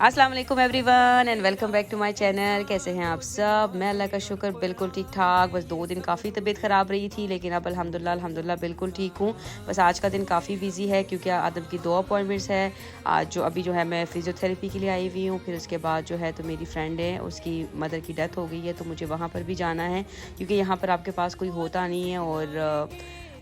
अस्सलाम वालेकुम everyone and welcome back to my channel. कैसे हैं आप सब? मैं अल्लाह का शुक्र बिल्कुल ठीक ठाक। बस 2 दिन काफ़ी तबीयत ख़राब रही थी, लेकिन अब अल्हम्दुलिल्लाह बिल्कुल ठीक हूँ। बस आज का दिन काफ़ी बिजी है क्योंकि आदम की 2 अपॉइंटमेंट्स है। आज अभी जो है मैं फिजियोथेरेपी के लिए आई हुई हूँ। फिर उसके बाद जो है तो मेरी फ्रेंड है, उसकी मदर की डेथ हो गई है, तो मुझे वहाँ पर भी जाना है क्योंकि यहाँ पर आपके पास कोई होता नहीं है। और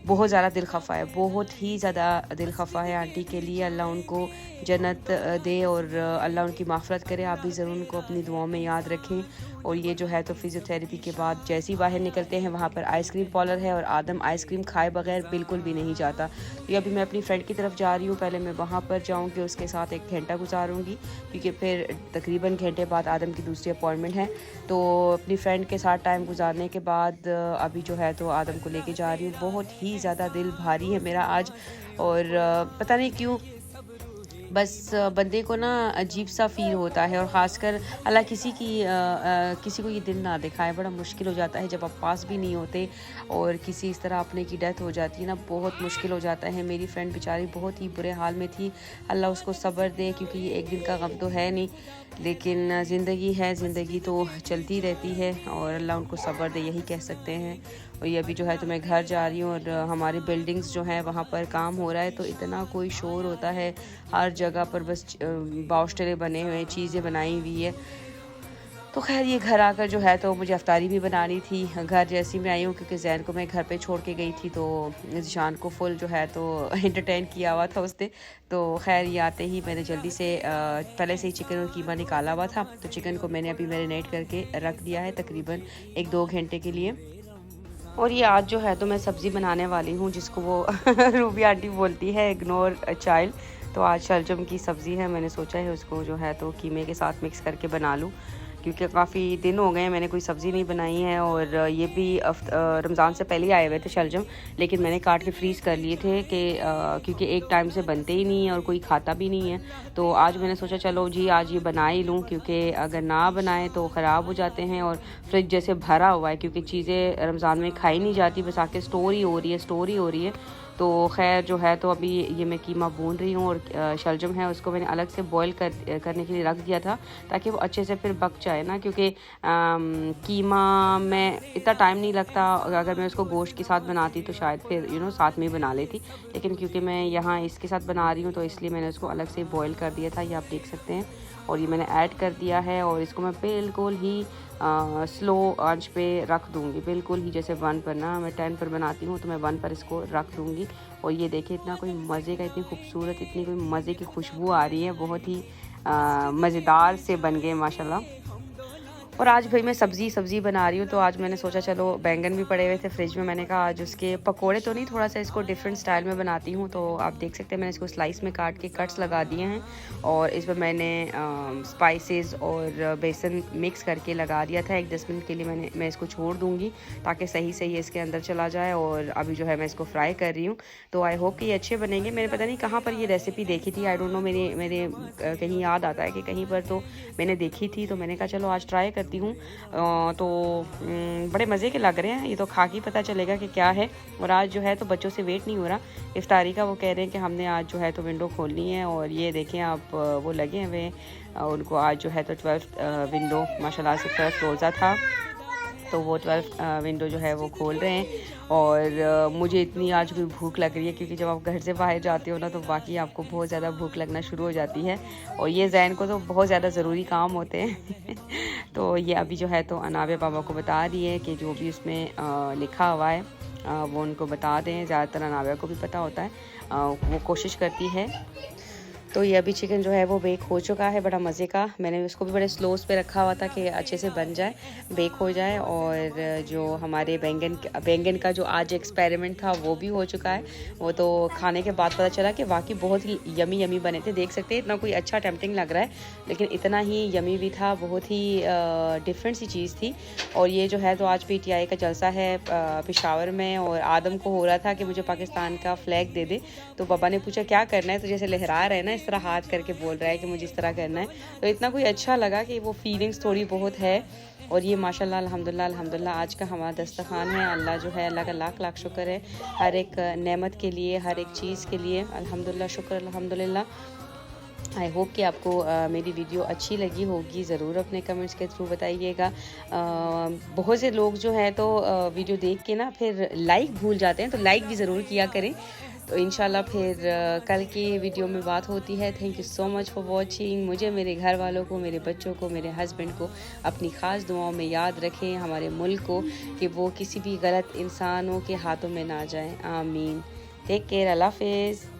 बहुत ज़्यादा दिल खफा है, बहुत ही ज़्यादा दिल खफा है आंटी के लिए। अल्लाह उनको जन्नत दे और अल्लाह उनकी माफ़रत करे। आप भी ज़रूर उनको अपनी दुआओं में याद रखें। और ये जो है तो फिज़ियोथेरेपी के बाद जैसे ही बाहर निकलते हैं, वहाँ पर आइसक्रीम पार्लर है और आदम आइसक्रीम खाए बगैर बिल्कुल भी नहीं जाता। तो अभी मैं अपनी फ़्रेंड की तरफ जा रही हूँ। पहले मैं वहाँ पर जाऊँगी, उसके साथ 1 घंटा गुजारूँगी क्योंकि फिर तकरीबन घंटे बाद आदम की दूसरी अपॉइंटमेंट है। तो अपनी फ्रेंड के साथ टाइम गुजारने के बाद अभी जो है तो आदम को लेके जा रही हूँ। बहुत ही ज़्यादा दिल भारी है मेरा आज। और पता नहीं क्यों बस बंदे को ना अजीब सा फ़ील होता है। और ख़ासकर अल्लाह किसी को ये दिन ना दिखाए। बड़ा मुश्किल हो जाता है जब आप पास भी नहीं होते और किसी इस तरह अपने की डेथ हो जाती है ना, बहुत मुश्किल हो जाता है। मेरी फ्रेंड बेचारी बहुत ही बुरे हाल में थी। अल्लाह उसको सब्र दे क्योंकि ये एक दिन का गम तो है नहीं, लेकिन ज़िंदगी है, ज़िंदगी तो चलती रहती है और अल्लाह उनको सब्र दे, यही कह सकते हैं। और ये अभी जो है तो मैं घर जा रही हूँ और हमारी बिल्डिंग्स जो हैं वहाँ पर काम हो रहा है, तो इतना कोई शोर होता है हर जगह पर। बस बाउस्टरे बने हुए हैं, चीज़ें बनाई हुई है। तो खैर ये घर आकर जो है तो मुझे अफ्तारी भी बनानी थी। घर जैसी मैं आई हूँ क्योंकि जैन को मैं घर पे छोड़ के गई थी, तो ज़ीशान को फुल जो है तो एंटरटेन किया हुआ था उसने। तो खैर ये आते ही मैंने जल्दी से पहले से ही चिकन और कीमा निकाला हुआ था, तो चिकन को मैंने अभी मैरिनेट करके रख दिया है तकरीबन 1-2 घंटे के लिए। और ये आज जो है तो मैं सब्ज़ी बनाने वाली हूँ जिसको वो रूबी आंटी बोलती है इग्नोर अ चाइल्ड। तो आज शलजम की सब्ज़ी है, मैंने सोचा है उसको जो है तो कीमे के साथ मिक्स करके बना लूँ क्योंकि काफ़ी दिन हो गए हैं मैंने कोई सब्ज़ी नहीं बनाई है। और ये भी रमज़ान से पहले ही आए हुए थे शलजम, लेकिन मैंने काट के फ्रीज़ कर लिए थे कि क्योंकि एक टाइम से बनते ही नहीं है और कोई खाता भी नहीं है। तो आज मैंने सोचा चलो जी आज ये बना ही लूँ क्योंकि अगर ना बनाए तो ख़राब हो जाते हैं। और फ्रिज जैसे भरा हुआ है क्योंकि चीज़ें रमज़ान में खाई नहीं जाती, बस आके स्टोर ही हो रही है। तो खैर जो है तो अभी ये मैं कीमा भून रही हूँ और शलजम है उसको मैंने अलग से बॉईल करने के लिए रख दिया था ताकि वो अच्छे से फिर पक जाए ना, क्योंकि कीमा में इतना टाइम नहीं लगता। अगर मैं उसको गोश्त के साथ बनाती तो शायद फिर साथ में ही बना लेती, लेकिन क्योंकि मैं यहाँ इसके साथ बना रही हूँ तो इसलिए मैंने उसको अलग से बॉईल कर दिया था, ये आप देख सकते हैं। और ये मैंने ऐड कर दिया है और इसको मैं बिल्कुल ही स्लो आंच पे रख दूँगी, बिल्कुल ही जैसे 1 पर ना, मैं 10 पर बनाती हूँ तो मैं 1 पर इसको रख दूँगी। और ये देखिए इतना कोई मज़े का, इतनी खूबसूरत, इतनी कोई मज़े की खुशबू आ रही है, बहुत ही मज़ेदार से बन गए माशाल्लाह। और आज भाई मैं सब्ज़ी बना रही हूँ, तो आज मैंने सोचा चलो बैंगन भी पड़े हुए थे फ्रिज में, मैंने कहा आज उसके पकोड़े तो नहीं, थोड़ा सा इसको डिफरेंट स्टाइल में बनाती हूँ। तो आप देख सकते हैं मैंने इसको स्लाइस में काट के कट्स लगा दिए हैं और इस पर मैंने स्पाइसेस और बेसन मिक्स करके लगा दिया था। 1-10 मिनट के लिए मैं इसको छोड़ दूँगी ताकि सही से ये इसके अंदर चला जाए। और अभी जो है मैं इसको फ्राई कर रही हूँ, तो आई होप कि ये अच्छे बनेंगे। मैंने पता नहीं कहाँ पर ये रेसिपी देखी थी, आई डोंट नो, मेरे कहीं याद आता है कि कहीं पर तो मैंने देखी थी, तो मैंने कहा चलो आज ट्राई करती हूँ। तो बड़े मज़े के लग रहे हैं, ये तो खा के पता चलेगा कि क्या है। और आज जो है तो बच्चों से वेट नहीं हो रहा इफ्तारी का, वो कह रहे हैं कि हमने आज जो है तो विंडो खोलनी है। और ये देखें आप, वो लगे हुए उनको आज जो है तो 12th विंडो, माशाल्लाह से 12th रोज़ा था, तो वो 12th विंडो जो है वो खोल रहे हैं। और मुझे इतनी आज भी भूख लग रही है क्योंकि जब आप घर से बाहर जाते हो ना तो बाकी आपको बहुत ज़्यादा भूख लगना शुरू हो जाती है। और ये जैन को तो बहुत ज़्यादा ज़रूरी काम होते हैं तो ये अभी जो है तो अनाबिया पापा को बता रही है कि जो भी उसमें लिखा हुआ है वो उनको बता दें। ज़्यादातर अनाबिया को भी पता होता है, वो कोशिश करती है। तो ये अभी चिकन जो है वो बेक हो चुका है, बड़ा मज़े का। मैंने उसको भी बड़े स्लोस पे रखा हुआ था कि अच्छे से बन जाए, बेक हो जाए। और जो हमारे बैंगन का जो आज एक्सपेरिमेंट था वो भी हो चुका है। वो तो खाने के बाद पता चला कि वाकई बहुत ही यमी बने थे। देख सकते हैं इतना कोई अच्छा टेम्पटिंग लग रहा है, लेकिन इतना ही यमी भी था, बहुत ही डिफरेंट सी चीज़ थी। और ये जो है तो आज PTI का जलसा है पेशावर में, और आदम को हो रहा था कि मुझे पाकिस्तान का फ्लैग दे दे। तो पापा ने पूछा क्या करना है, तो जैसे लहरा रहे हैं ना, इस तरह हाथ करके बोल रहा है कि मुझे इस तरह करना है। तो इतना कोई अच्छा लगा कि वो फीलिंग्स थोड़ी बहुत है। और ये माशाल्लाह अल्हम्दुलिल्लाह आज का हमारा दस्तरखान है। अल्लाह जो है, अल्लाह का लाख लाख शुक्र है हर एक नेमत के लिए, हर एक चीज़ के लिए। अल्हम्दुलिल्लाह, शुक्र अल्हम्दुलिल्लाह। आई होप कि आपको मेरी वीडियो अच्छी लगी होगी। ज़रूर अपने कमेंट्स के थ्रू बताइएगा। बहुत से लोग जो हैं तो वीडियो देख के ना फिर लाइक भूल जाते हैं, तो लाइक भी ज़रूर किया करें। तो इंशाल्लाह फिर कल की वीडियो में बात होती है। Thank you so much for watching. मुझे, मेरे घर वालों को, मेरे बच्चों को, मेरे हस्बैंड को अपनी ख़ास दुआओं में याद रखें, हमारे मुल्क को, कि वो किसी भी गलत इंसानों के हाथों में ना जाएं। आमीन। Take care. अल्लाह हाफिज़।